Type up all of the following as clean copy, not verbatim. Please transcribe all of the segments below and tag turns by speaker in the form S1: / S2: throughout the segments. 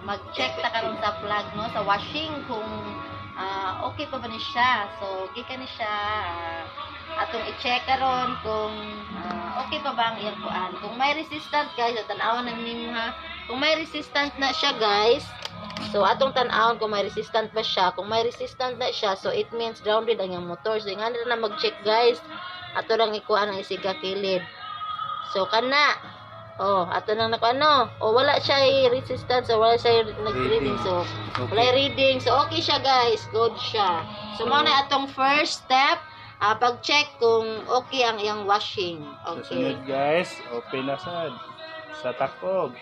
S1: mag-check ta karon sa plug no sa washing kung okay pa ba ni siya. So okay ka ni siya. Atong i-check karon kung okay pa ba ang iyang kuan. Kung may resistant guys, tan-awon na nimo ha. Kung may resistant na siya guys, so atong tan-awon kung may resistant ba siya. Kung may resistant na siya, so it means grounded ang iyang motor. So nga na mag-check guys. Ato lang ikuan ang isiga kilid. So kana ato nang nakano. Wala siya resistance, so wala siya nag-reading. So wala reading. So okay siya guys, good siya. So mao na atong first step. Pag-check kung okay ang iyang washing. Okay.
S2: Susunod guys, open na sad sa takob.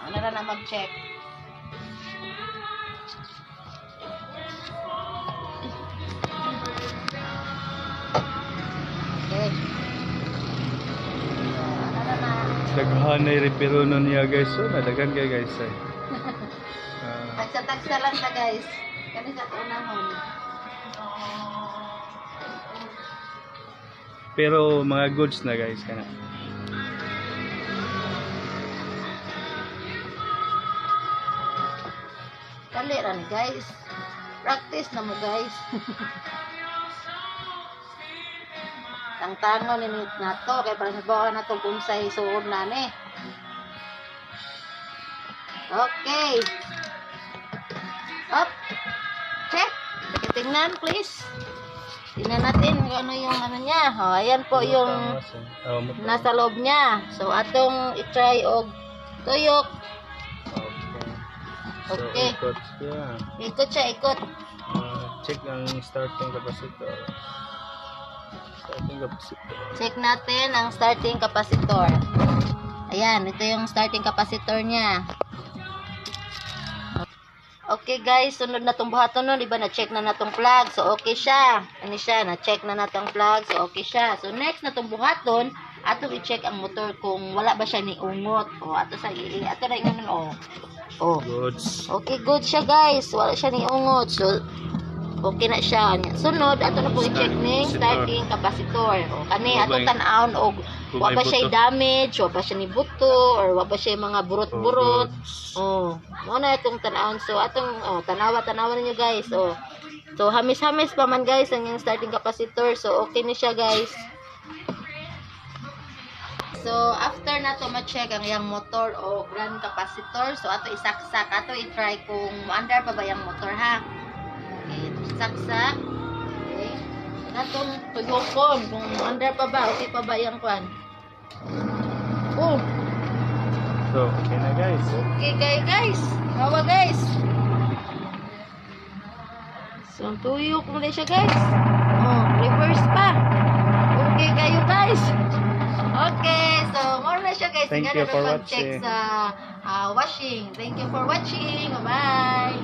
S1: Ano na mag-check? Okay. Ano na?
S2: Daghan na repiro nun niya guys. So, nadagan kayo guys.
S1: Tagsa-tagsa lang ta guys. Kani sa unahon.
S2: Pero mga goods na guys kana.
S1: Dali ran guys. Practice na mo guys. Tang-tangon ni nato kay para sabawan nato kung say suod na ni. Okay. Up. Check. Tingnan please. Tingnan natin kung ano yung ano niya. Ayan po yung nasa loob niya. So, atong i-try og tuyok. Okay.
S2: So, ikot siya.
S1: Ikot siya, ikot.
S2: Check ang starting capacitor.
S1: Check natin ang starting capacitor. Ayan, ito yung starting capacitor niya. Okay guys, sunod na itong buhaton nun, diba na-check na natong plug. So okay siya. Ano siya, na-check na natong plug. So okay siya. So next na itong buhaton, atong i-check ang motor kung wala ba siya ni ungot. Ato na yung
S2: Goods.
S1: Okay, good siya guys. Wala siya ni ungot. So okay na siya. Sunod, ato na po i-check ni starting capacitor. Kani, ato tan-aon og wa ba siya damage, wa ba siya ni buto, or wa ba siya mga burot-burot. Mo na itong tan-aon. So atong tanawa ninyo guys. So hamis-hamis pa man guys ang yung starting capacitor. So okay ni siya guys. So after na to ma-check ang yang motor o grand capacitor, so ato isaksak, ato i-try kung under pa ba yung motor ha. Okay, saksak. Okay. Natong tuyokon kung under pa ba, okay pa ba yung kwan.
S2: So, okay na guys.
S1: Okay guys. Hawa guys. So tuyok mo na siya guys. Reverse pa. Okay kayo guys. Okay, so more na siya guys.
S2: Thank you for
S1: watching. Check sa washing. Thank you for watching. Bye.